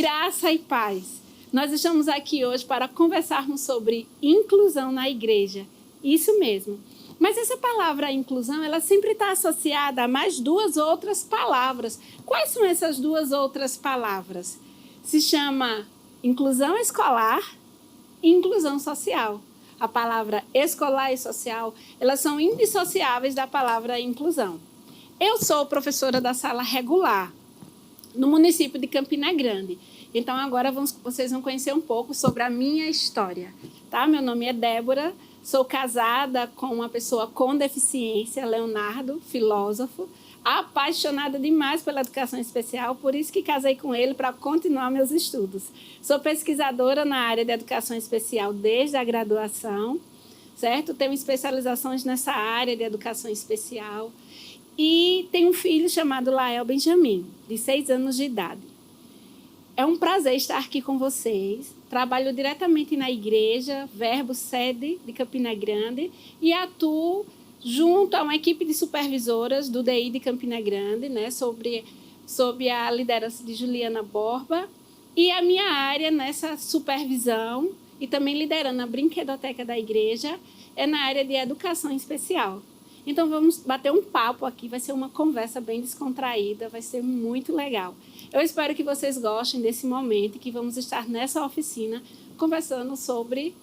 Graça e paz. Nós estamos aqui hoje para conversarmos sobre inclusão na igreja. Isso mesmo. Mas essa palavra inclusão, ela sempre está associada a mais duas outras palavras. Quais são essas duas outras palavras? Se chama inclusão escolar e inclusão social. A palavra escolar e social, elas são indissociáveis da palavra inclusão. Eu sou professora da sala regular no município de Campina Grande. Então, agora vocês vão conhecer um pouco sobre a minha história. Tá? Meu nome é Débora, sou casada com uma pessoa com deficiência, Leonardo, filósofo, apaixonada demais pela educação especial, por isso que casei com ele para continuar meus estudos. Sou pesquisadora na área de educação especial desde a graduação, certo? Tenho especializações nessa área de educação especial e tenho um filho chamado Lael Benjamin, de 6 anos de idade. É um prazer estar aqui com vocês. Trabalho diretamente na igreja, Verbo Sede de Campina Grande e atuo junto a uma equipe de supervisoras do DI de Campina Grande, né, sob a liderança de Juliana Borba, e a minha área nessa supervisão e também liderando a brinquedoteca da igreja é na área de educação especial. Então, vamos bater um papo aqui, vai ser uma conversa bem descontraída, vai ser muito legal. Eu espero que vocês gostem desse momento e que vamos estar nessa oficina conversando sobre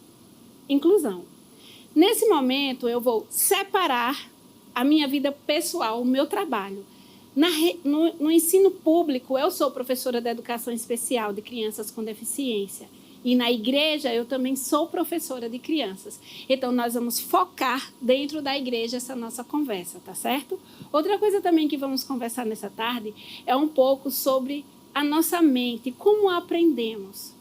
inclusão. Nesse momento, eu vou separar a minha vida pessoal, o meu trabalho. No ensino público, eu sou professora de educação especial de crianças com deficiência. E na igreja, eu também sou professora de crianças. Então, nós vamos focar dentro da igreja essa nossa conversa, tá certo? Outra coisa também que vamos conversar nessa tarde é um pouco sobre a nossa mente, como aprendemos,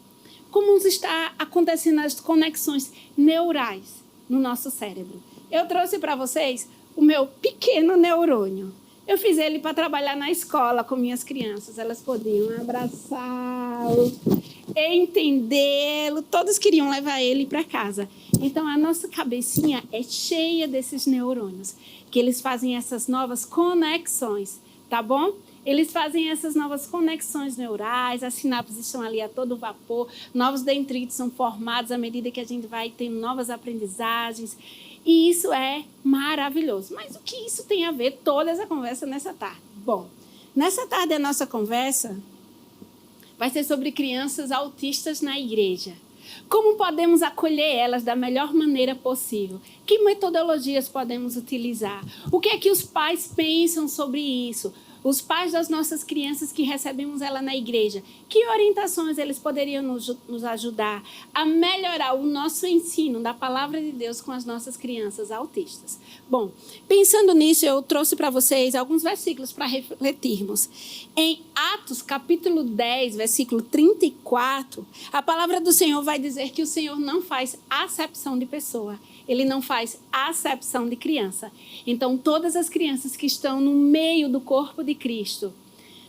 como está acontecendo as conexões neurais no nosso cérebro. Eu trouxe para vocês o meu pequeno neurônio. Eu fiz ele para trabalhar na escola com minhas crianças. Elas podiam abraçá-lo, entendê-lo, todos queriam levar ele para casa. Então, a nossa cabecinha é cheia desses neurônios, que eles fazem essas novas conexões, tá bom? Eles fazem essas novas conexões neurais, as sinapses estão ali a todo vapor, novos dendritos são formados à medida que a gente vai tendo novas aprendizagens, e isso é maravilhoso. Mas o que isso tem a ver toda essa conversa nessa tarde? Bom, nessa tarde a nossa conversa vai ser sobre crianças autistas na igreja. Como podemos acolher elas da melhor maneira possível? Que metodologias podemos utilizar? O que é que os pais pensam sobre isso? Os pais das nossas crianças que recebemos ela na igreja, que orientações eles poderiam nos ajudar a melhorar o nosso ensino da palavra de Deus com as nossas crianças autistas? Bom, pensando nisso, eu trouxe para vocês alguns versículos para refletirmos. Em Atos, capítulo 10, versículo 34, a palavra do Senhor vai dizer que o Senhor não faz acepção de pessoa. Ele não faz acepção de criança. Então, todas as crianças que estão no meio do corpo de Cristo,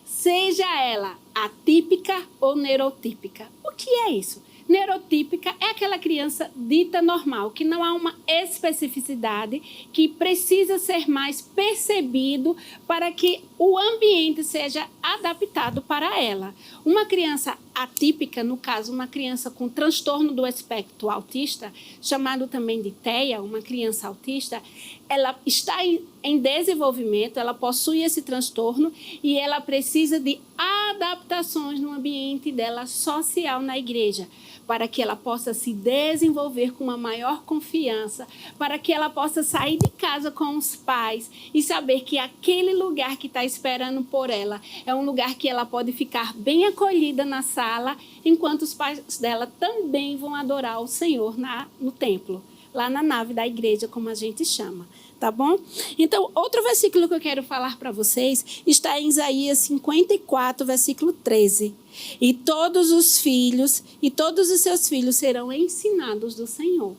seja ela atípica ou neurotípica. O que é isso? Neurotípica é aquela criança dita normal, que não há uma especificidade, que precisa ser mais percebido para que o ambiente seja adaptado para ela. Uma criança atípica, no caso, uma criança com transtorno do espectro autista, chamado também de TEA, uma criança autista, ela está em desenvolvimento, ela possui esse transtorno e ela precisa de adaptações no ambiente dela social na igreja, para que ela possa se desenvolver com uma maior confiança, para que ela possa sair de casa com os pais e saber que aquele lugar que está esperando por ela é um lugar que ela pode ficar bem acolhida na sala, enquanto os pais dela também vão adorar o Senhor no templo, lá na nave da igreja, como a gente chama. Tá bom? Então, outro versículo que eu quero falar para vocês está em Isaías 54, versículo 13. E todos os filhos e todos os seus filhos serão ensinados do Senhor.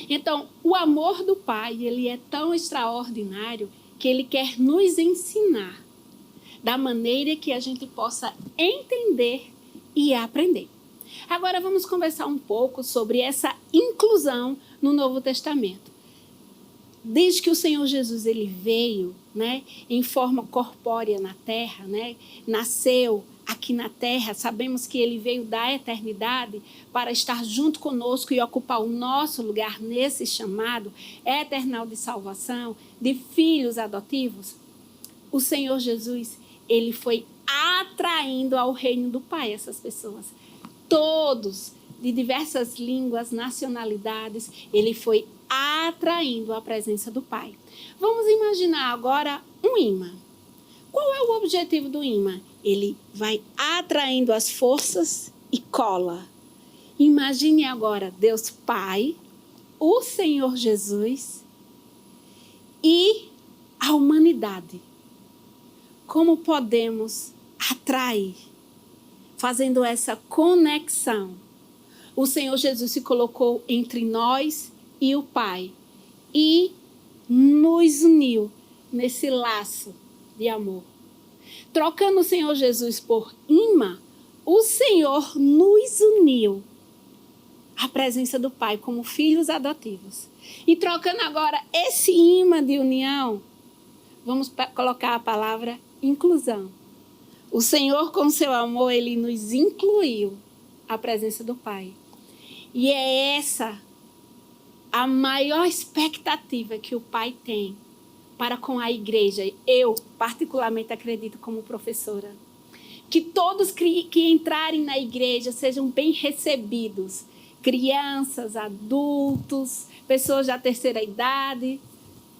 Então, o amor do Pai, ele é tão extraordinário que ele quer nos ensinar da maneira que a gente possa entender e aprender. Agora, vamos conversar um pouco sobre essa inclusão no Novo Testamento. Desde que o Senhor Jesus ele veio, né, em forma corpórea na terra, né, nasceu aqui na terra, sabemos que ele veio da eternidade para estar junto conosco e ocupar o nosso lugar nesse chamado eternal de salvação, de filhos adotivos. O Senhor Jesus, ele foi atraindo ao reino do Pai essas pessoas. Todos, de diversas línguas, nacionalidades, ele foi atraindo a presença do Pai. Vamos imaginar agora um imã. Qual é o objetivo do imã? Ele vai atraindo as forças e cola. Imagine agora Deus Pai, o Senhor Jesus e a humanidade. Como podemos atrair, fazendo essa conexão? O Senhor Jesus se colocou entre nós e o Pai e nos uniu nesse laço de amor. Trocando o Senhor Jesus por imã, o Senhor nos uniu à presença do Pai como filhos adotivos. E trocando agora esse imã de união, vamos colocar a palavra inclusão. O Senhor, com seu amor, ele nos incluiu à presença do Pai. E é essa a maior expectativa que o Pai tem para com a igreja. Eu, particularmente, acredito como professora. Que todos que entrarem na igreja sejam bem recebidos. Crianças, adultos, pessoas da terceira idade,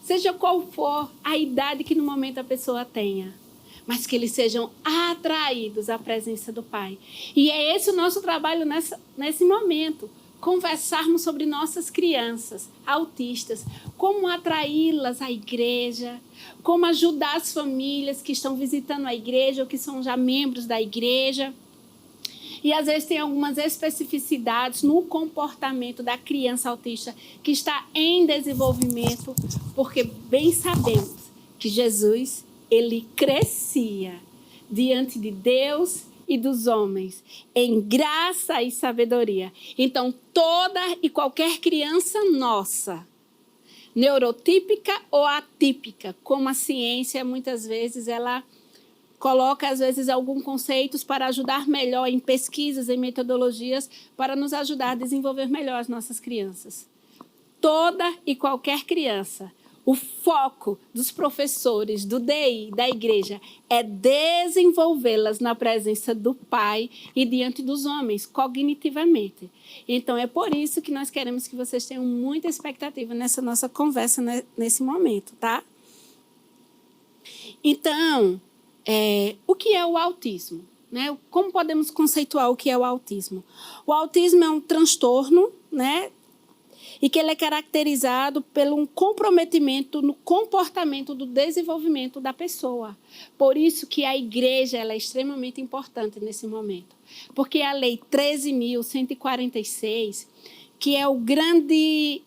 seja qual for a idade que no momento a pessoa tenha, mas que eles sejam atraídos à presença do Pai. E é esse o nosso trabalho nesse momento, conversarmos sobre nossas crianças autistas, como atraí-las à igreja, como ajudar as famílias que estão visitando a igreja ou que são já membros da igreja. E às vezes tem algumas especificidades no comportamento da criança autista que está em desenvolvimento, porque bem sabemos que Jesus, ele crescia diante de Deus e dos homens, em graça e sabedoria. Então, toda e qualquer criança nossa, neurotípica ou atípica, como a ciência, muitas vezes, ela coloca, às vezes, alguns conceitos para ajudar melhor em pesquisas, em metodologias, para nos ajudar a desenvolver melhor as nossas crianças. Toda e qualquer criança. O foco dos professores, do DI, da igreja, é desenvolvê-las na presença do Pai e diante dos homens, cognitivamente. Então, é por isso que nós queremos que vocês tenham muita expectativa nessa nossa conversa, nesse momento, tá? Então, o que é o autismo? Né? Como podemos conceituar o que é o autismo? O autismo é um transtorno, né? E que ele é caracterizado pelo um comprometimento no comportamento do desenvolvimento da pessoa. Por isso que a igreja ela é extremamente importante nesse momento. Porque a Lei 13.146, que é o grande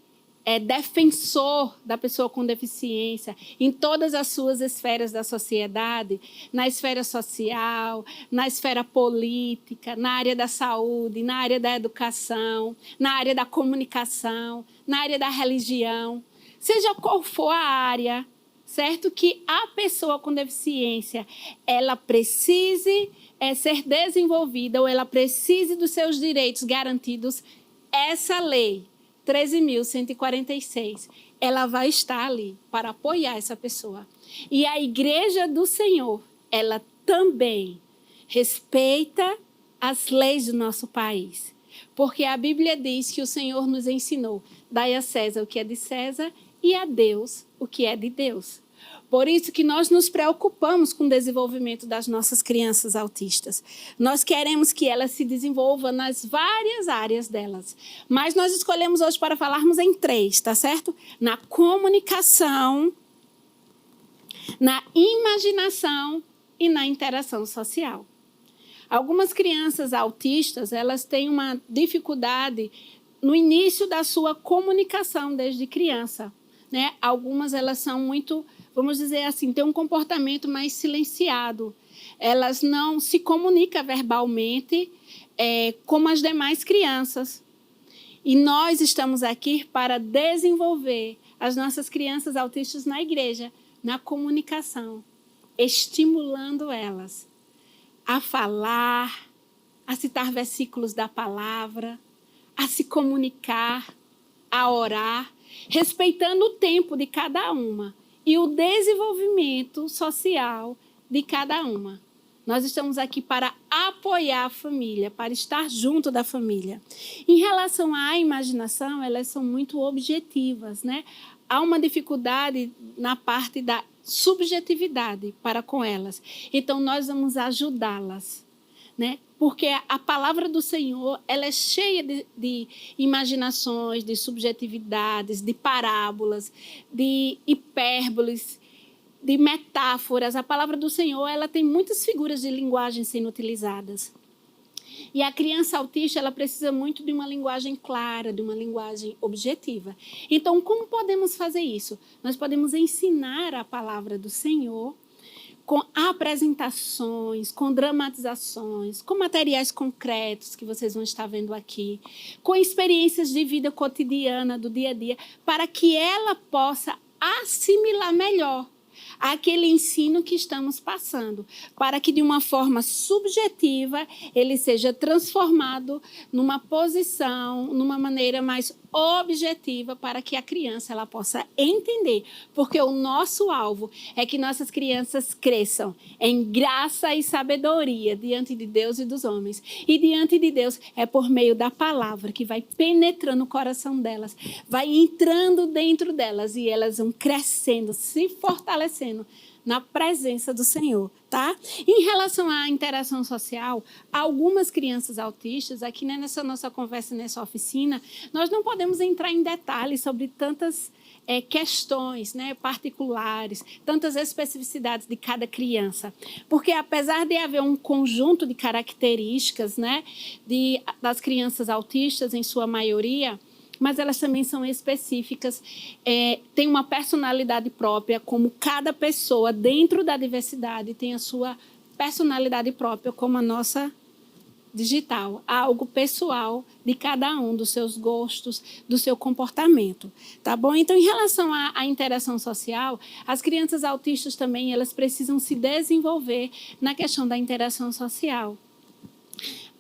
defensor da pessoa com deficiência em todas as suas esferas da sociedade, na esfera social, na esfera política, na área da saúde, na área da educação, na área da comunicação, na área da religião, seja qual for a área, certo? Que a pessoa com deficiência, ela precise ser desenvolvida ou ela precise dos seus direitos garantidos, essa lei 13.146, ela vai estar ali para apoiar essa pessoa. E a Igreja do Senhor, ela também respeita as leis do nosso país. Porque a Bíblia diz que o Senhor nos ensinou, dai a César o que é de César e a Deus o que é de Deus. Por isso que nós nos preocupamos com o desenvolvimento das nossas crianças autistas. Nós queremos que elas se desenvolvam nas várias áreas delas. Mas nós escolhemos hoje para falarmos em 3, tá certo? Na comunicação, na imaginação e na interação social. Algumas crianças autistas, elas têm uma dificuldade no início da sua comunicação desde criança, né? Algumas elas são muito, vamos dizer assim, têm um comportamento mais silenciado. Elas não se comunicam verbalmente como as demais crianças. E nós estamos aqui para desenvolver as nossas crianças autistas na igreja, na comunicação, estimulando elas a falar, a citar versículos da palavra, a se comunicar, a orar, respeitando o tempo de cada uma e o desenvolvimento social de cada uma. Nós estamos aqui para apoiar a família, para estar junto da família. Em relação à imaginação, elas são muito objetivas, né? Há uma dificuldade na parte da subjetividade para com elas. Então, nós vamos ajudá-las, né? Porque a palavra do Senhor, ela é cheia de imaginações, de subjetividades, de parábolas, de hipérboles, de metáforas. A palavra do Senhor, ela tem muitas figuras de linguagem sendo utilizadas. E a criança autista, ela precisa muito de uma linguagem clara, de uma linguagem objetiva. Então, como podemos fazer isso? Nós podemos ensinar a palavra do Senhor com apresentações, com dramatizações, com materiais concretos que vocês vão estar vendo aqui, com experiências de vida cotidiana, do dia a dia, para que ela possa assimilar melhor aquele ensino que estamos passando, para que de uma forma subjetiva ele seja transformado numa posição, numa maneira mais objetiva, para que a criança ela possa entender, porque o nosso alvo é que nossas crianças cresçam em graça e sabedoria diante de Deus e dos homens. E diante de Deus é por meio da palavra que vai penetrando o coração delas, vai entrando dentro delas e elas vão crescendo, se fortalecendo na presença do Senhor, tá? Em relação à interação social, algumas crianças autistas, aqui nessa nossa conversa, nessa oficina, nós não podemos entrar em detalhes sobre tantas questões, né, particulares, tantas especificidades de cada criança, porque apesar de haver um conjunto de características, né, das crianças autistas, em sua maioria, mas elas também são específicas, têm uma personalidade própria, como cada pessoa dentro da diversidade tem a sua personalidade própria, como a nossa digital, algo pessoal de cada um, dos seus gostos, do seu comportamento, tá bom? Então, em relação à interação social, as crianças autistas também, elas precisam se desenvolver na questão da interação social.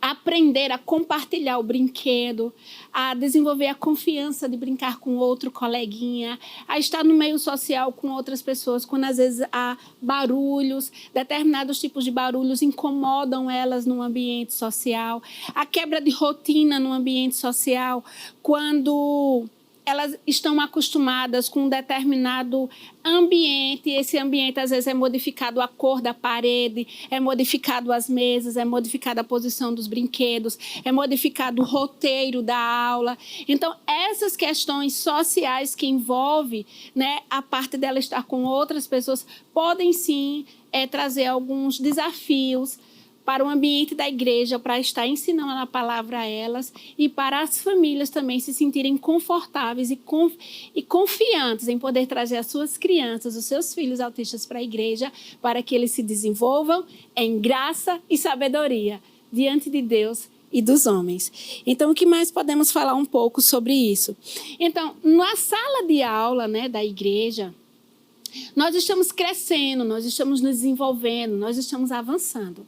Aprender a compartilhar o brinquedo, a desenvolver a confiança de brincar com outro coleguinha, a estar no meio social com outras pessoas, quando às vezes há barulhos, determinados tipos de barulhos incomodam elas no ambiente social, a quebra de rotina no ambiente social, quando elas estão acostumadas com um determinado ambiente, esse ambiente às vezes é modificado a cor da parede, é modificado as mesas, é modificada a posição dos brinquedos, é modificado o roteiro da aula. Então, essas questões sociais que envolvem, né, a parte dela estar com outras pessoas, podem sim trazer alguns desafios para o ambiente da igreja, para estar ensinando a palavra a elas e para as famílias também se sentirem confortáveis e confiantes em poder trazer as suas crianças, os seus filhos autistas para a igreja, para que eles se desenvolvam em graça e sabedoria diante de Deus e dos homens. Então, o que mais podemos falar um pouco sobre isso? Então, na sala de aula, né, da igreja, nós estamos crescendo, nós estamos nos desenvolvendo, nós estamos avançando.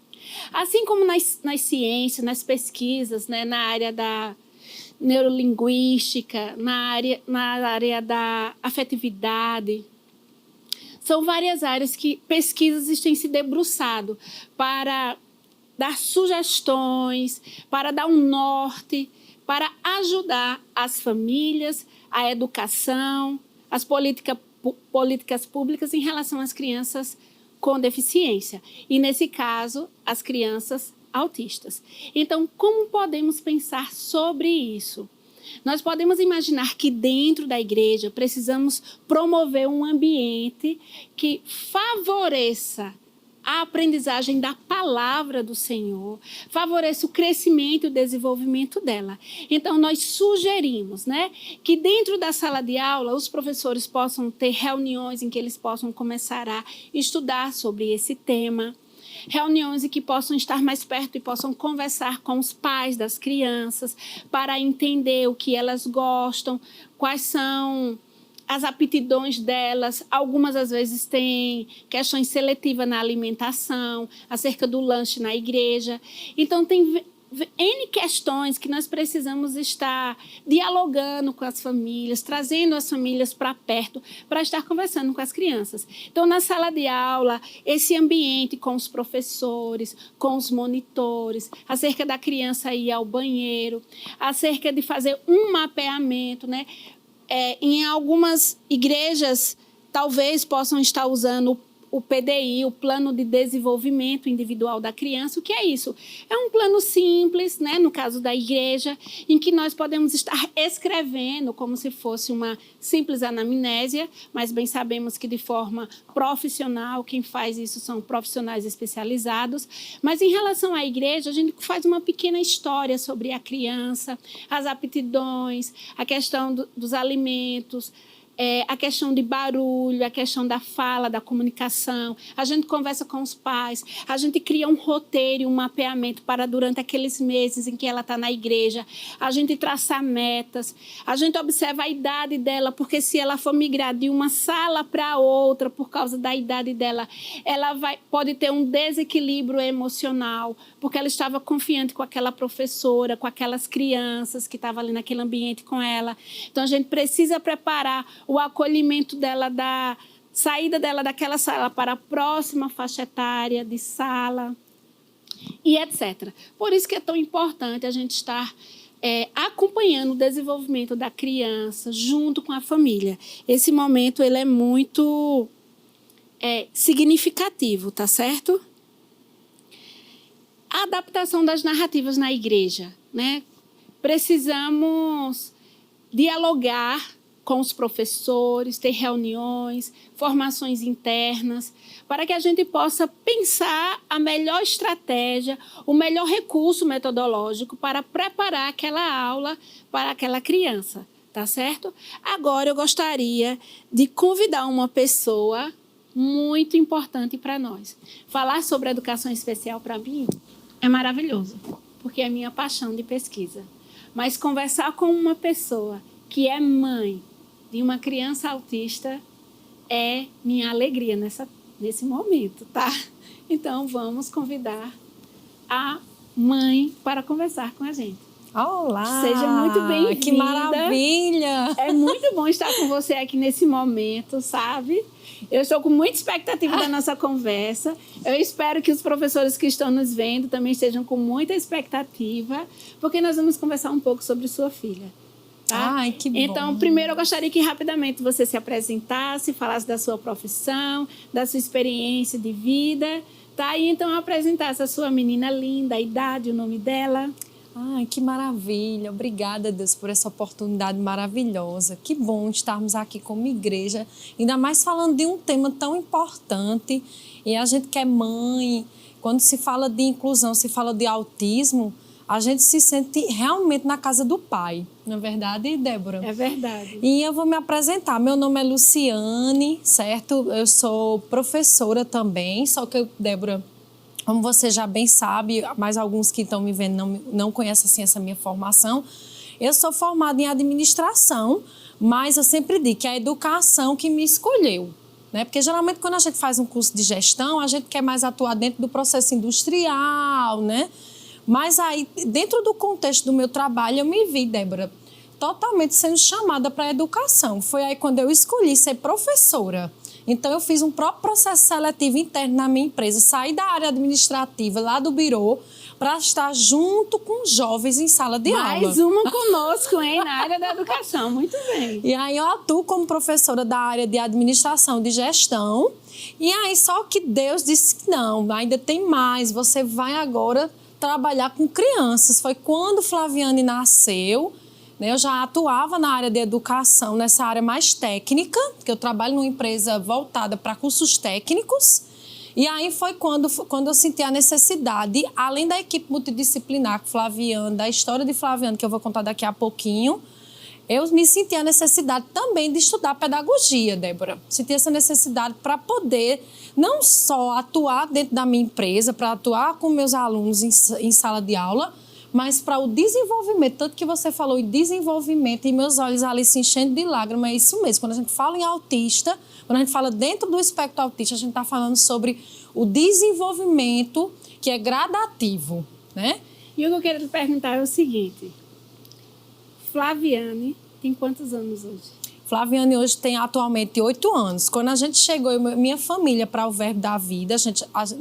Assim como nas ciências, nas pesquisas, né, na área da neurolinguística, na área da afetividade, são várias áreas que pesquisas têm se debruçado para dar sugestões, para dar um norte, para ajudar as famílias, a educação, as políticas públicas em relação às crianças com deficiência, e nesse caso, as crianças autistas. Então, como podemos pensar sobre isso? Nós podemos imaginar que dentro da igreja precisamos promover um ambiente que favoreça a aprendizagem da palavra do Senhor, favoreça o crescimento e o desenvolvimento dela. Então, nós sugerimos, né, que dentro da sala de aula os professores possam ter reuniões em que eles possam começar a estudar sobre esse tema, reuniões em que possam estar mais perto e possam conversar com os pais das crianças para entender o que elas gostam, quais são as aptidões delas. Algumas, às vezes, têm questões seletivas na alimentação, acerca do lanche na igreja. Então, tem N questões que nós precisamos estar dialogando com as famílias, trazendo as famílias para perto, para estar conversando com as crianças. Então, na sala de aula, esse ambiente com os professores, com os monitores, acerca da criança ir ao banheiro, acerca de fazer um mapeamento, né? Em algumas igrejas, talvez possam estar usando o PDI, o Plano de Desenvolvimento Individual da Criança. O que é isso? É um plano simples, né, no caso da igreja, em que nós podemos estar escrevendo como se fosse uma simples anamnésia, mas bem sabemos que de forma profissional, quem faz isso são profissionais especializados. Mas em relação à igreja, a gente faz uma pequena história sobre a criança, as aptidões, a questão dos alimentos, a questão de barulho, a questão da fala, da comunicação. A gente conversa com os pais, a gente cria um roteiro, um mapeamento para durante aqueles meses em que ela está na igreja, a gente traçar metas, a gente observa a idade dela, porque se ela for migrar de uma sala para outra por causa da idade dela, ela pode ter um desequilíbrio emocional, porque ela estava confiante com aquela professora, com aquelas crianças que estavam ali naquele ambiente com ela. Então, a gente precisa preparar o acolhimento dela, da saída dela daquela sala para a próxima faixa etária de sala e etc. Por isso que é tão importante a gente estar acompanhando o desenvolvimento da criança junto com a família. Esse momento ele é muito significativo, tá certo? A adaptação das narrativas na igreja, né? Precisamos dialogar com os professores, ter reuniões, formações internas, para que a gente possa pensar a melhor estratégia, o melhor recurso metodológico para preparar aquela aula para aquela criança, tá certo? Agora eu gostaria de convidar uma pessoa muito importante para nós. Falar sobre educação especial para mim é maravilhoso, porque é minha paixão de pesquisa. Mas conversar com uma pessoa que é mãe de uma criança autista é minha alegria nesse momento, tá? Então, vamos convidar a mãe para conversar com a gente. Olá! Seja muito bem-vinda. Que maravilha! É muito bom estar com você aqui nesse momento, sabe? Eu estou com muita expectativa da nossa conversa. Eu espero que os professores que estão nos vendo também estejam com muita expectativa, porque nós vamos conversar um pouco sobre sua filha. Tá? Ai, que bom. Então, primeiro eu gostaria que rapidamente você se apresentasse, falasse da sua profissão, da sua experiência de vida, tá? E então apresentasse a sua menina linda, a idade, o nome dela. Ai, que maravilha. Obrigada, Deus, por essa oportunidade maravilhosa. Que bom estarmos aqui como igreja, ainda mais falando de um tema tão importante. E a gente que é mãe, quando se fala de inclusão, se fala de autismo, a gente se sente realmente na casa do Pai. Não é verdade, Débora? É verdade. E eu vou me apresentar. Meu nome é Luciane, certo? Eu sou professora também, só que Débora, como você já bem sabe, mas alguns que estão me vendo não conhecem assim, essa minha formação, eu sou formada em administração, mas eu sempre digo que é a educação que me escolheu. Né? Porque geralmente quando a gente faz um curso de gestão, a gente quer mais atuar dentro do processo industrial, né? Mas aí, dentro do contexto do meu trabalho, eu me vi, Débora, totalmente sendo chamada para a educação. Foi aí quando eu escolhi ser professora. Então, eu fiz um próprio processo seletivo interno na minha empresa, saí da área administrativa, lá do birô, para estar junto com jovens em sala de aula. Mais uma conosco, hein, na área da educação. Muito bem. E aí, eu atuo como professora da área de administração, de gestão. E aí, só que Deus disse que não, ainda tem mais, você vai agora trabalhar com crianças. Foi quando Flaviane nasceu, né, eu já atuava na área de educação, nessa área mais técnica, que eu trabalho numa empresa voltada para cursos técnicos. E aí foi quando eu senti a necessidade, além da equipe multidisciplinar com Flaviane, da história de Flaviane, que eu vou contar daqui a pouquinho, eu me senti a necessidade também de estudar pedagogia, Débora. Senti essa necessidade para poder não só atuar dentro da minha empresa, para atuar com meus alunos em sala de aula, mas para o desenvolvimento, tanto que você falou em desenvolvimento, e meus olhos ali se enchendo de lágrimas, é isso mesmo. Quando a gente fala em autista, quando a gente fala dentro do espectro autista, a gente está falando sobre o desenvolvimento que é gradativo, né? E o que eu quero te perguntar é o seguinte, Flaviane tem quantos anos hoje? Flaviane hoje tem atualmente 8 anos. Quando a gente chegou, minha família, para o Verbo da Vida,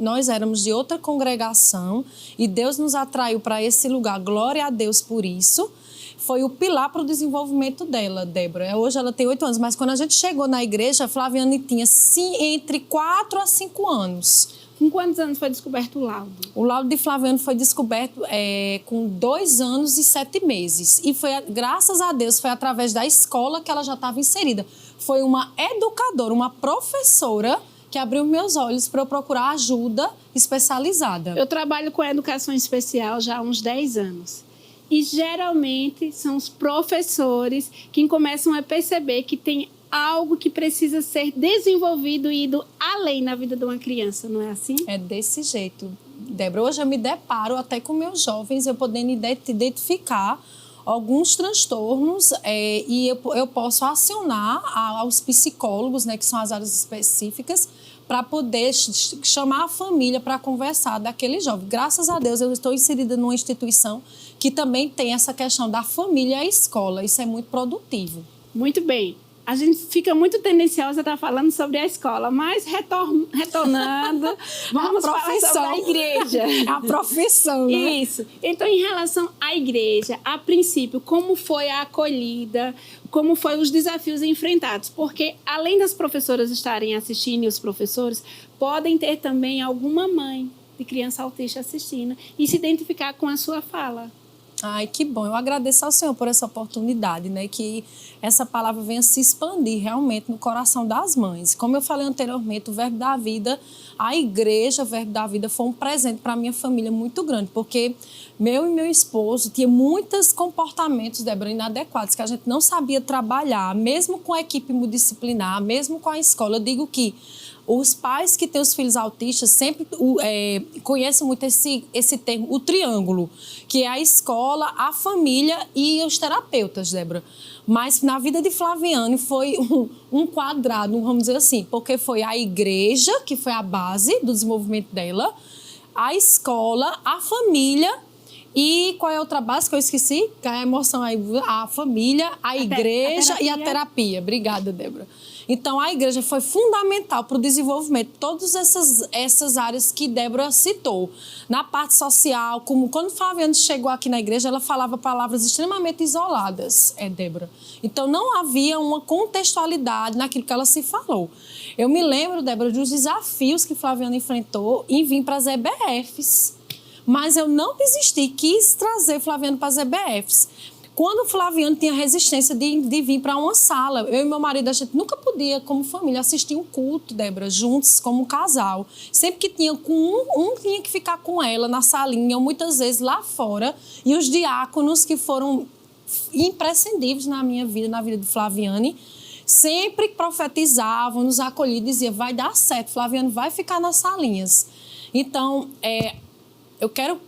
nós éramos de outra congregação e Deus nos atraiu para esse lugar. Glória a Deus por isso. Foi o pilar para o desenvolvimento dela, Débora. Hoje ela tem 8 anos, mas quando a gente chegou na igreja, Flaviane tinha entre 4 a 5 anos. Com quantos anos foi descoberto o laudo? O laudo de Flaviane foi descoberto com 2 anos e 7 meses. E foi, graças a Deus, foi através da escola que ela já estava inserida. Foi uma educadora, uma professora que abriu meus olhos para eu procurar ajuda especializada. Eu trabalho com a educação especial já há uns 10 anos. E geralmente são os professores que começam a perceber que tem algo que precisa ser desenvolvido e ido além na vida de uma criança, não é assim? É desse jeito, Débora. Hoje eu me deparo até com meus jovens, eu podendo identificar alguns transtornos e eu posso acionar aos psicólogos, né, que são as áreas específicas, para poder chamar a família para conversar daquele jovem. Graças a Deus, eu estou inserida numa instituição que também tem essa questão da família e a escola. Isso é muito produtivo. Muito bem. A gente fica muito tendenciosa a estar falando sobre a escola, mas retornando, vamos falar sobre a igreja. É a profissão, né? Isso. Então, em relação à igreja, a princípio, como foi a acolhida, como foram os desafios enfrentados? Porque, além das professoras estarem assistindo e os professores, podem ter também alguma mãe de criança autista assistindo e se identificar com a sua fala. Ai, que bom. Eu agradeço ao Senhor por essa oportunidade, né? Que essa palavra venha se expandir realmente no coração das mães. Como eu falei anteriormente, o Verbo da Vida, a igreja, o Verbo da Vida, foi um presente para a minha família muito grande, porque meu e meu esposo tinha muitos comportamentos, Débora, inadequados, que a gente não sabia trabalhar, mesmo com a equipe multidisciplinar, mesmo com a escola. Eu digo que os pais que têm os filhos autistas sempre conhecem muito esse termo, o triângulo, que é a escola, a família e os terapeutas, Débora. Mas na vida de Flaviane foi um quadrado, vamos dizer assim, porque foi a igreja, que foi a base do desenvolvimento dela, a escola, a família e qual é a outra base que eu esqueci? Que é a emoção aí, a família, a igreja e a terapia. Obrigada, Débora. Então, a igreja foi fundamental para o desenvolvimento de todas essas áreas que Débora citou. Na parte social, como quando Flaviane chegou aqui na igreja, ela falava palavras extremamente isoladas, Débora. Então, não havia uma contextualidade naquilo que ela se falou. Eu me lembro, Débora, dos desafios que Flaviane enfrentou em vir para as EBFs. Mas eu não desisti, quis trazer Flaviane para as EBFs. Quando o Flaviane tinha resistência de vir para uma sala, eu e meu marido, a gente nunca podia, como família, assistir um culto, Débora, juntos, como um casal. Sempre que tinha um tinha que ficar com ela na salinha, ou muitas vezes lá fora. E os diáconos, que foram imprescindíveis na minha vida, na vida de Flaviane, sempre profetizavam, nos acolhiam e diziam, vai dar certo, Flaviane vai ficar nas salinhas. Então, eu quero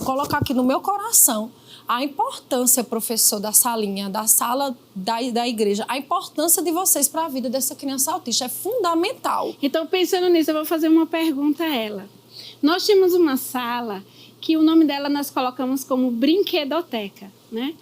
colocar aqui no meu coração a importância, professor, da salinha, da sala da igreja, a importância de vocês para a vida dessa criança autista é fundamental. Então, pensando nisso, eu vou fazer uma pergunta a ela. Nós tínhamos uma sala que o nome dela nós colocamos como brinquedoteca, né?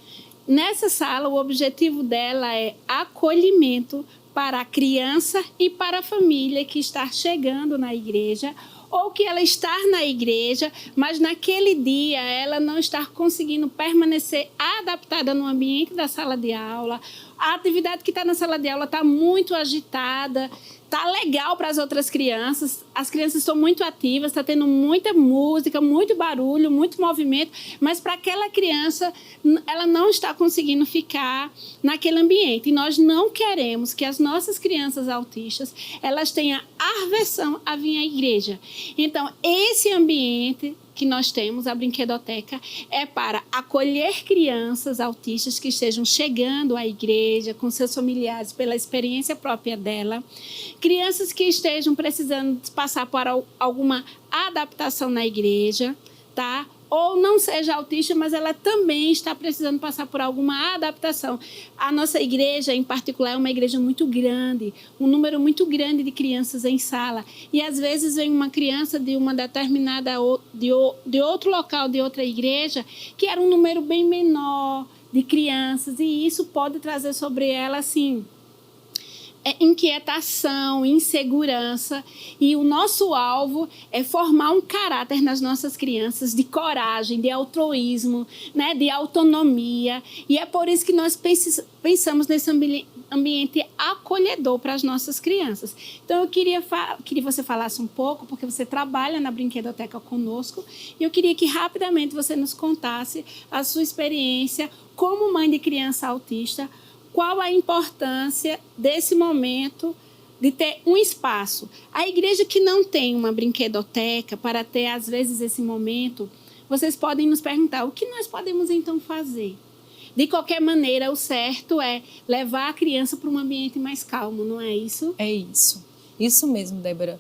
Nessa sala, o objetivo dela é acolhimento para a criança e para a família que está chegando na igreja, ou que ela está na igreja, mas naquele dia ela não está conseguindo permanecer adaptada no ambiente da sala de aula. A atividade que está na sala de aula está muito agitada, está legal para as outras crianças, as crianças estão muito ativas, está tendo muita música, muito barulho, muito movimento, mas para aquela criança, ela não está conseguindo ficar naquele ambiente. E nós não queremos que as nossas crianças autistas, elas tenham aversão a vir à igreja. Então, esse ambiente que nós temos, a brinquedoteca, é para acolher crianças autistas que estejam chegando à igreja com seus familiares pela experiência própria dela, crianças que estejam precisando passar por alguma adaptação na igreja, tá? ou não seja autista, mas ela também está precisando passar por alguma adaptação. A nossa igreja, em particular, é uma igreja muito grande, um número muito grande de crianças em sala. E, às vezes, vem uma criança de uma determinada, de outro local, de outra igreja, que era um número bem menor de crianças, e isso pode trazer sobre ela, assim, inquietação, insegurança, e o nosso alvo é formar um caráter nas nossas crianças de coragem, de altruísmo, né, de autonomia, e é por isso que nós pensamos nesse ambiente acolhedor para as nossas crianças. Então, eu queria que você falasse um pouco, porque você trabalha na Brinquedoteca conosco, e eu queria que rapidamente você nos contasse a sua experiência como mãe de criança autista. Qual a importância desse momento de ter um espaço? A igreja que não tem uma brinquedoteca para ter, às vezes, esse momento, vocês podem nos perguntar, o que nós podemos, então, fazer? De qualquer maneira, o certo é levar a criança para um ambiente mais calmo, não é isso? É isso. Isso mesmo, Débora.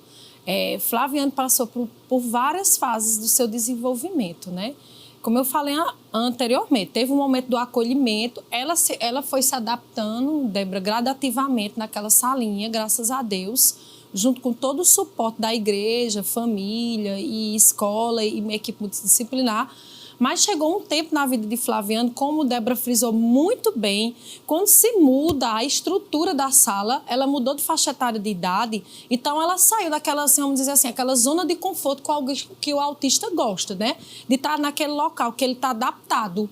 Flaviane passou por várias fases do seu desenvolvimento, né? Como eu falei anteriormente, teve um momento do acolhimento, ela foi se adaptando, Débora, gradativamente naquela salinha, graças a Deus, junto com todo o suporte da igreja, família e escola e equipe multidisciplinar. Mas chegou um tempo na vida de Flaviane, como Débora frisou muito bem, quando se muda a estrutura da sala, ela mudou de faixa etária de idade, então ela saiu daquela, assim, vamos dizer assim, aquela zona de conforto que o autista gosta, né? De estar naquele local que ele está adaptado.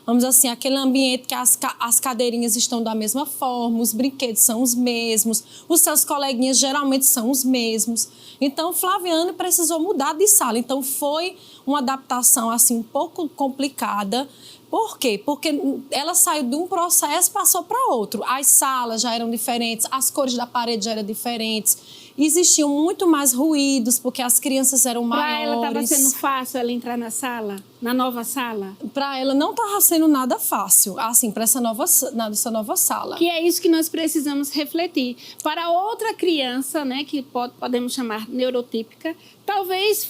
Vamos dizer assim, aquele ambiente que as cadeirinhas estão da mesma forma, os brinquedos são os mesmos, os seus coleguinhas geralmente são os mesmos. Então, Flaviane precisou mudar de sala. Então, foi uma adaptação assim, um pouco complicada. Por quê? Porque ela saiu de um processo e passou para outro. As salas já eram diferentes, as cores da parede já eram diferentes. Existiam muito mais ruídos, porque as crianças eram maiores. Para ela estava sendo fácil ela entrar na sala, na nova sala? Para ela não estava sendo nada fácil, assim, para essa nova sala. Que é isso que nós precisamos refletir. Para outra criança, né, que podemos chamar neurotípica, talvez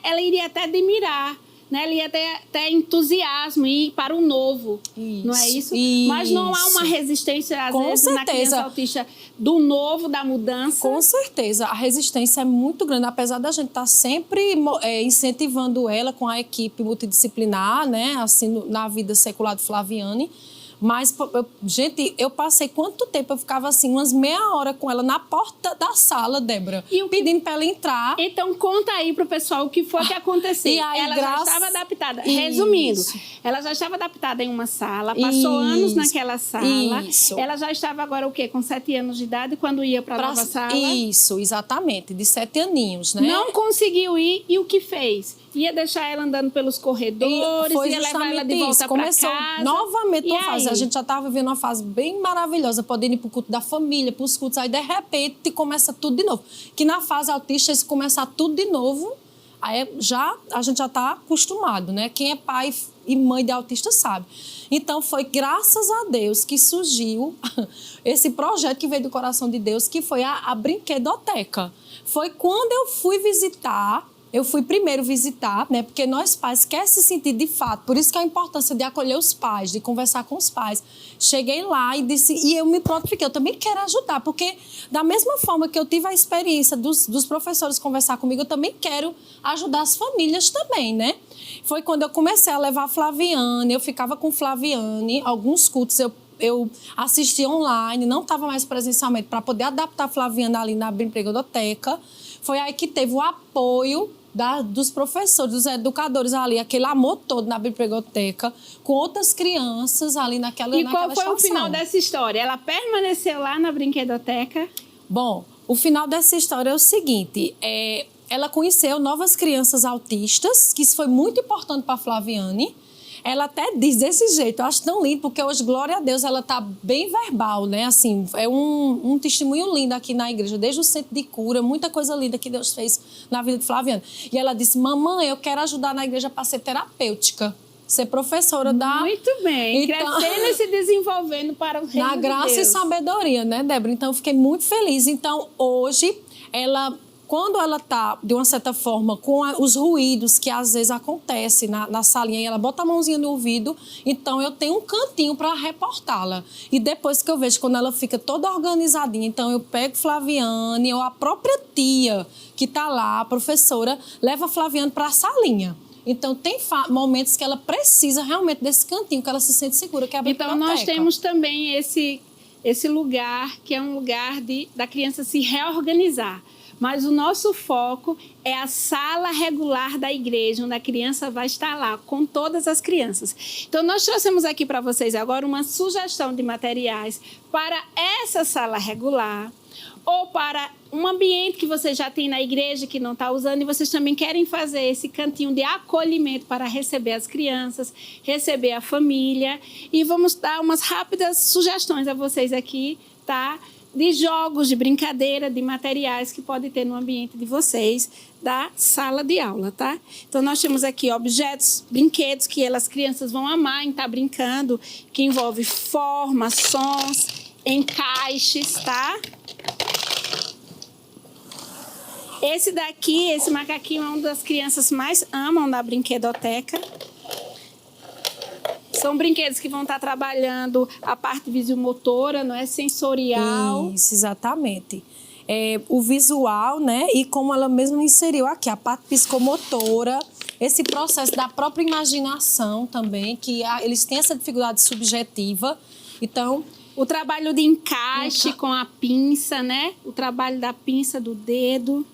ela iria até admirar, né? Ela ia ter até entusiasmo e ir para o novo, não é isso? Mas não há uma resistência, às vezes, na criança autista do novo, da mudança? Com certeza, a resistência é muito grande, apesar da gente estar sempre incentivando ela com a equipe multidisciplinar, né? Assim, na vida secular de Flaviane. Mas, gente, eu passei quanto tempo? Eu ficava assim, umas meia hora com ela na porta da sala, Débora, pedindo para ela entrar. Então, conta aí pro pessoal o que foi que aconteceu. Ela já estava adaptada. Isso. Resumindo, ela já estava adaptada em uma sala, passou anos naquela sala. Isso. Ela já estava agora o quê? Com 7 anos de idade, quando ia para a nova sala? Isso, exatamente, de 7 aninhos, né? Não conseguiu ir, e o que fez? Ia deixar ela andando pelos corredores, ia levar ela de volta para casa. Começou novamente uma fase. A gente já estava vivendo uma fase bem maravilhosa, podendo ir para o culto da família, para os cultos. Aí, de repente, começa tudo de novo. Que na fase autista, se começar tudo de novo, aí a gente já está acostumado, né? Quem é pai e mãe de autista sabe. Então, foi graças a Deus que surgiu esse projeto que veio do coração de Deus, que foi a Brinquedoteca. Foi quando eu fui visitar. Eu fui primeiro visitar, né? Porque nós pais queremos se sentir de fato. Por isso que a importância de acolher os pais, de conversar com os pais. Cheguei lá e disse, e eu me prontifiquei, eu também quero ajudar, porque da mesma forma que eu tive a experiência dos professores conversar comigo, eu também quero ajudar as famílias também, né? Foi quando eu comecei a levar a Flaviane, eu ficava com Flaviane, alguns cultos eu assistia online, não estava mais presencialmente, para poder adaptar a Flaviane ali na Brinquedoteca. Foi aí que teve o apoio dos professores, dos educadores ali, aquele amor todo na Brinquedoteca, com outras crianças ali naquela situação. E qual foi o final dessa história? Ela permaneceu lá na Brinquedoteca? Bom, o final dessa história é o seguinte, ela conheceu novas crianças autistas, que isso foi muito importante para a Flaviane. Ela até diz desse jeito, eu acho tão lindo, porque hoje, glória a Deus, ela está bem verbal, né? Assim, é um testemunho lindo aqui na igreja, desde o centro de cura, muita coisa linda que Deus fez na vida de Flaviane. E ela disse, mamãe, eu quero ajudar na igreja para ser terapêutica, ser professora da... Muito bem, então, crescendo e se desenvolvendo para o reino de Deus. Na graça e sabedoria, né, Débora? Então, eu fiquei muito feliz. Então, hoje, ela Quando ela está, de uma certa forma, com os ruídos que às vezes acontecem na salinha, e ela bota a mãozinha no ouvido, então eu tenho um cantinho para reportá-la. E depois que eu vejo, quando ela fica toda organizadinha, então eu pego Flaviane, ou a própria tia que está lá, a professora, leva a Flaviane para a salinha. Então, tem momentos que ela precisa realmente desse cantinho, que ela se sente segura, que é a biblioteca. Então, nós temos também esse lugar, que é um lugar da criança se reorganizar. Mas o nosso foco é a sala regular da igreja, onde a criança vai estar lá, com todas as crianças. Então, nós trouxemos aqui para vocês agora uma sugestão de materiais para essa sala regular, ou para um ambiente que você já tem na igreja que não está usando e vocês também querem fazer esse cantinho de acolhimento para receber as crianças, receber a família. E vamos dar umas rápidas sugestões a vocês aqui, tá? De jogos, de brincadeira, de materiais que pode ter no ambiente de vocês, da sala de aula, tá? Então, nós temos aqui objetos, brinquedos que as crianças vão amar em estar brincando, que envolve formas, sons, encaixes, tá? Esse daqui, esse macaquinho, é uma das crianças mais amam da brinquedoteca. São brinquedos que vão estar trabalhando a parte visiomotora, não é? Sensorial. Isso, exatamente. O visual, né? E como ela mesma inseriu aqui, a parte psicomotora, esse processo da própria imaginação também, que eles têm essa dificuldade subjetiva. Então, o trabalho de encaixe com a pinça, né? O trabalho da pinça do dedo.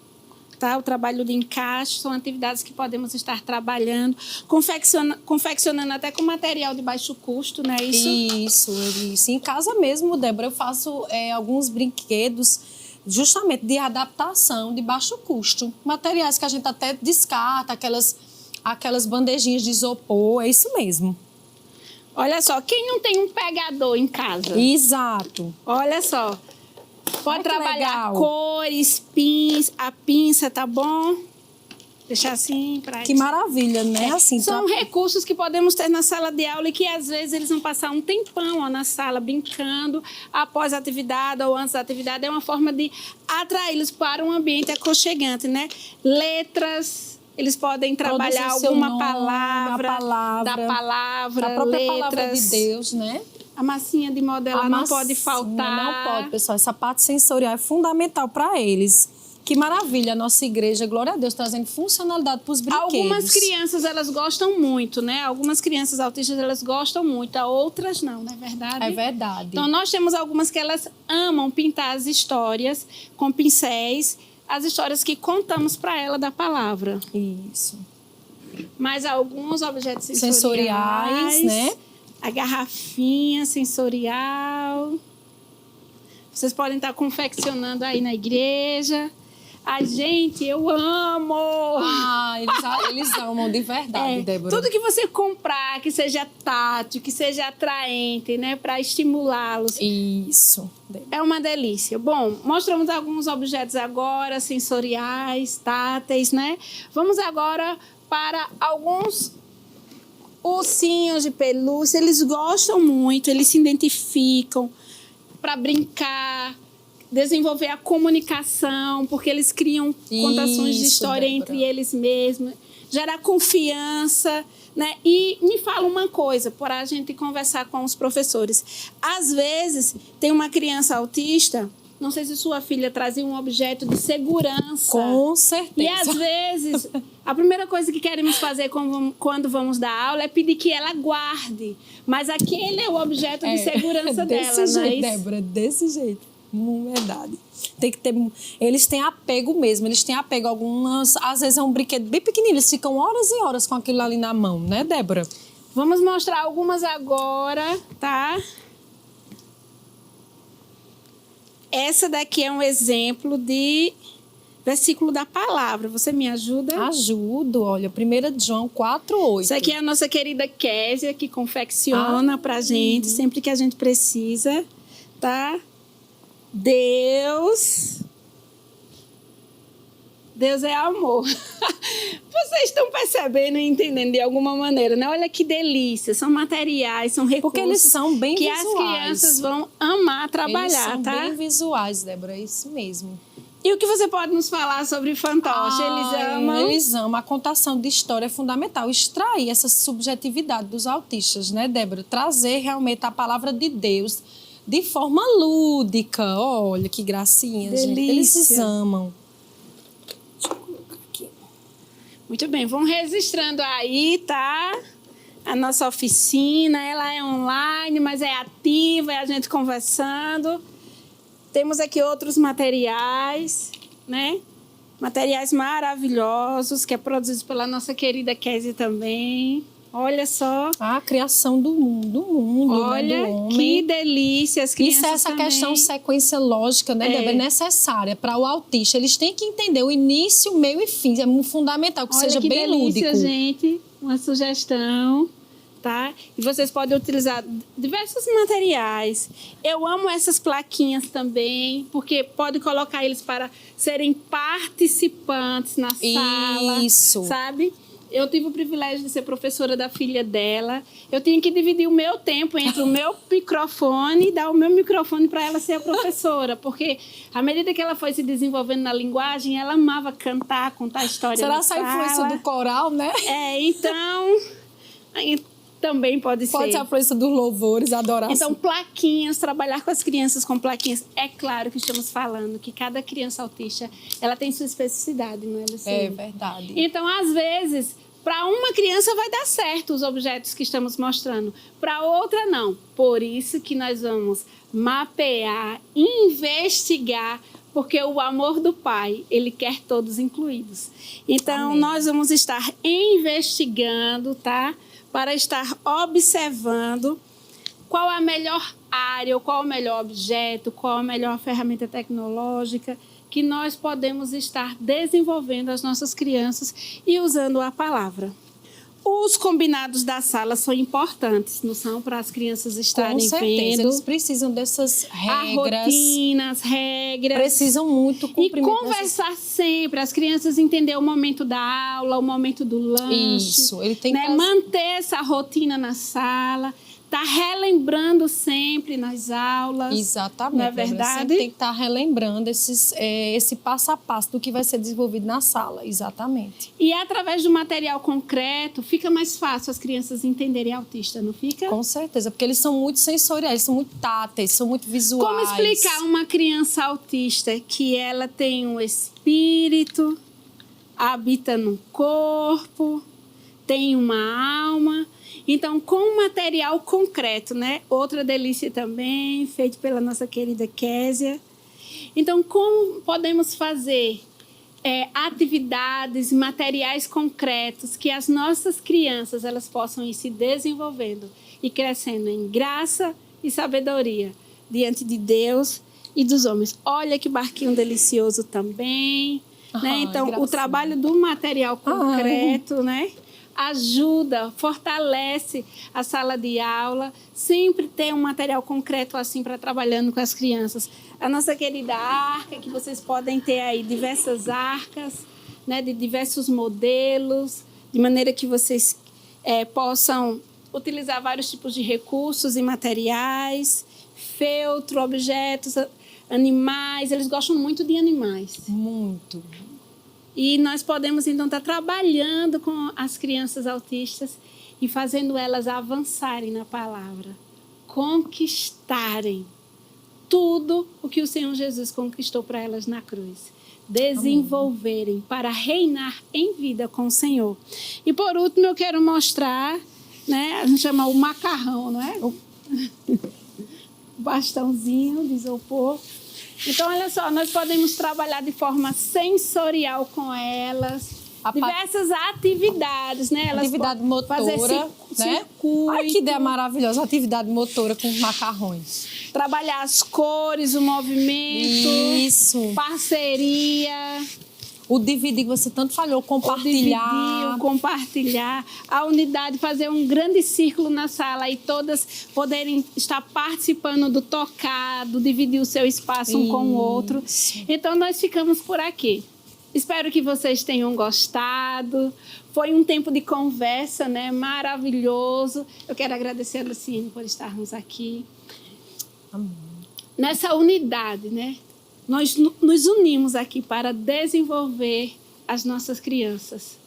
Tá? O trabalho de encaixe são atividades que podemos estar trabalhando, confeccionando até com material de baixo custo, não é isso? Isso. Em casa mesmo, Débora, eu faço alguns brinquedos justamente de adaptação de baixo custo. Materiais que a gente até descarta, aquelas bandejinhas de isopor, é isso mesmo. Olha só, quem não tem um pegador em casa? Exato. Olha só. Pode trabalhar cores, a pinça, tá bom? Deixar assim para que maravilha, né? Assim, são recursos que podemos ter na sala de aula e que às vezes eles vão passar um tempão na sala brincando após a atividade ou antes da atividade. É uma forma de atraí-los para um ambiente aconchegante, né? Letras, eles podem trabalhar alguma palavra, da palavra, da própria letras, palavra de Deus, né? A massinha de modelar não pode faltar. Não pode, pessoal. Essa parte sensorial é fundamental para eles. Que maravilha, a nossa igreja, glória a Deus, trazendo funcionalidade para os brinquedos. Algumas crianças, elas gostam muito, né? Algumas crianças autistas, elas gostam muito. Outras não, não é verdade? É verdade. Então, nós temos algumas que elas amam pintar as histórias com pincéis, as histórias que contamos para ela da palavra. Isso. Mais alguns objetos sensoriais, né? A garrafinha sensorial. Vocês podem estar confeccionando aí na igreja. Ai, gente, eu amo! Eles amam de verdade, Débora. Tudo que você comprar, que seja tátil, que seja atraente, né? Para estimulá-los. Isso. É uma delícia. Bom, mostramos alguns objetos agora, sensoriais, táteis, né? Vamos agora para alguns ursinhos de pelúcia. Eles gostam muito, eles se identificam para brincar, desenvolver a comunicação, porque eles criam contações de história, Débora, entre eles mesmos, gerar confiança, né? E me fala uma coisa, para a gente conversar com os professores. Às vezes, tem uma criança autista, não sei se sua filha trazia um objeto de segurança. Com certeza. E às vezes, a primeira coisa que queremos fazer quando vamos dar aula é pedir que ela guarde. Mas aquele é o objeto de segurança dela, jeito, não é isso? Débora, desse jeito. Verdade. Tem que ter, eles têm apego mesmo, eles têm apego. Às vezes é um brinquedo bem pequenininho, eles ficam horas e horas com aquilo ali na mão, né, Débora? Vamos mostrar algumas agora, tá? Essa daqui é um exemplo de versículo da palavra. Você me ajuda? Ajudo, olha, 1 João 4:8. Isso aqui é a nossa querida Késia, que confecciona pra gente, sempre que a gente precisa, tá? Deus é amor. Vocês estão percebendo e entendendo de alguma maneira, né? Olha que delícia. São materiais, são recursos. Porque eles são bem que visuais. as crianças vão amar trabalhar, eles são tá? bem visuais, Débora, é isso mesmo. E o que você pode nos falar sobre fantoche? Eles amam. A contação de história é fundamental. Extrair essa subjetividade dos autistas, né, Débora? Trazer realmente a palavra de Deus de forma lúdica. Olha que gracinha, Delícia. gente. Eles amam. Deixa eu colocar aqui. Muito bem, vão registrando aí, tá? A nossa oficina, ela é online, mas é ativa, é a gente conversando. Temos aqui outros materiais, né? Materiais maravilhosos, que é produzido pela nossa querida Kézia também. Olha só. A criação do mundo, olha, né, do homem. Que delícia, as crianças isso é essa também. questão sequência lógica, né, Débora? É necessária para o autista. Eles têm que entender o início, o meio e fim. É fundamental que seja que bem delícia, lúdico. Gente, uma sugestão. Tá? E vocês podem utilizar diversos materiais. Eu amo essas plaquinhas também, porque pode colocar eles para serem participantes na sala. Isso. Sabe? Eu tive o privilégio de ser professora da filha dela. Eu tinha que dividir o meu tempo entre o meu microfone e dar o meu microfone para ela ser a professora, porque à medida que ela foi se desenvolvendo na linguagem, ela amava cantar, contar história. Será essa influência do coral, né? Então também pode ser. Pode ser a influência dos louvores, a adoração. Então, plaquinhas, trabalhar com as crianças com plaquinhas. É claro que estamos falando que cada criança autista, ela tem sua especificidade, não é, Luciana? É verdade. Então, às vezes, para uma criança vai dar certo os objetos que estamos mostrando. Para outra, não. Por isso que nós vamos mapear, investigar, porque o amor do Pai, ele quer todos incluídos. Então, Amém. Nós vamos estar investigando, tá? Para estar observando qual a melhor área, ou qual o melhor objeto, qual a melhor ferramenta tecnológica que nós podemos estar desenvolvendo as nossas crianças e usando a palavra. Os combinados da sala são importantes, não são? Para as crianças estarem com certeza, vendo. Eles precisam dessas regras. A rotina, as regras. Precisam muito cumprir. E conversar sempre. As crianças entenderem o momento da aula, o momento do lanche. Isso. Ele tem que manter essa rotina na sala. Tá relembrando sempre nas aulas. Exatamente. Não é verdade? Sempre tem que estar relembrando esse passo a passo do que vai ser desenvolvido na sala. Exatamente. E através do material concreto, fica mais fácil as crianças entenderem autista, não fica? Com certeza, porque eles são muito sensoriais, são muito táteis, são muito visuais. Como explicar uma criança autista que ela tem um espírito, habita no corpo, tem uma alma... Então, com material concreto, né? Outra delícia também, feito pela nossa querida Kézia. Então, como podemos fazer atividades, materiais concretos que as nossas crianças elas possam ir se desenvolvendo e crescendo em graça e sabedoria diante de Deus e dos homens. Olha que barquinho delicioso também, né? Então, gracinha. O trabalho do material concreto, né? Ajuda, fortalece a sala de aula, sempre ter um material concreto assim para trabalhando com as crianças. A nossa querida arca, que vocês podem ter aí diversas arcas, né, de diversos modelos, de maneira que vocês possam utilizar vários tipos de recursos e materiais, feltro, objetos, animais. Eles gostam muito de animais. Muito. E nós podemos, então, estar trabalhando com as crianças autistas e fazendo elas avançarem na palavra, conquistarem tudo o que o Senhor Jesus conquistou para elas na cruz. Desenvolverem. Amém. Para reinar em vida com o Senhor. E, por último, eu quero mostrar, né, a gente chama o macarrão, não é? O bastãozinho de isopor. Então, olha só, nós podemos trabalhar de forma sensorial com elas. Diversas atividades, né? Elas atividade motora, né? Circuito. Ai, que ideia maravilhosa, atividade motora com macarrões. Trabalhar as cores, o movimento. Isso. Parceria. O dividir que você tanto falou, compartilhar. O compartilhar. A unidade, fazer um grande círculo na sala e todas poderem estar participando do tocado, dividir o seu espaço um com o outro. Então, nós ficamos por aqui. Espero que vocês tenham gostado. Foi um tempo de conversa, né? Maravilhoso. Eu quero agradecer a Luciene por estarmos aqui. Amém. Nessa unidade, né? nós nos unimos aqui para desenvolver as nossas crianças,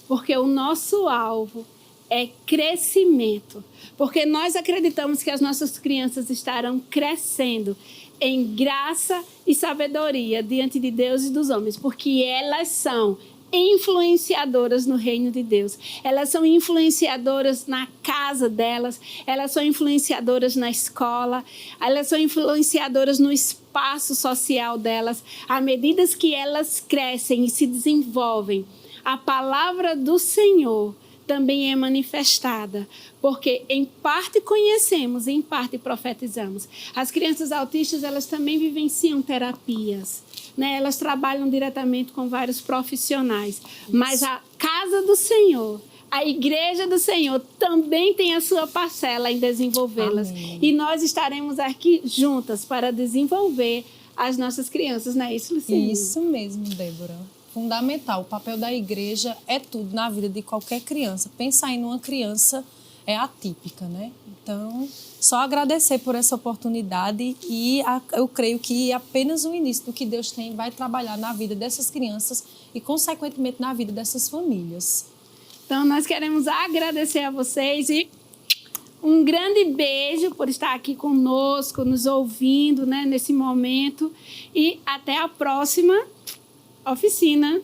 porque o nosso alvo é crescimento, porque nós acreditamos que as nossas crianças estarão crescendo em graça e sabedoria diante de Deus e dos homens, porque elas são influenciadoras no reino de Deus. Elas são influenciadoras na casa delas, elas são influenciadoras na escola, elas são influenciadoras no espaço social delas. À medida que elas crescem e se desenvolvem, a palavra do Senhor também é manifestada, porque em parte conhecemos, em parte profetizamos. As crianças autistas, elas também vivenciam terapias, né? Elas trabalham diretamente com vários profissionais, mas a casa do Senhor, a igreja do Senhor também tem a sua parcela em desenvolvê-las. Amém. E nós estaremos aqui juntas para desenvolver as nossas crianças, não é isso, Luciana? Isso mesmo, Débora. Fundamental. O papel da igreja é tudo na vida de qualquer criança. Pensar em uma criança é atípica, né? Então, só agradecer por essa oportunidade e eu creio que apenas o início do que Deus vai trabalhar na vida dessas crianças e, consequentemente, na vida dessas famílias. Então, nós queremos agradecer a vocês e um grande beijo por estar aqui conosco, nos ouvindo, né, nesse momento. E até a próxima oficina.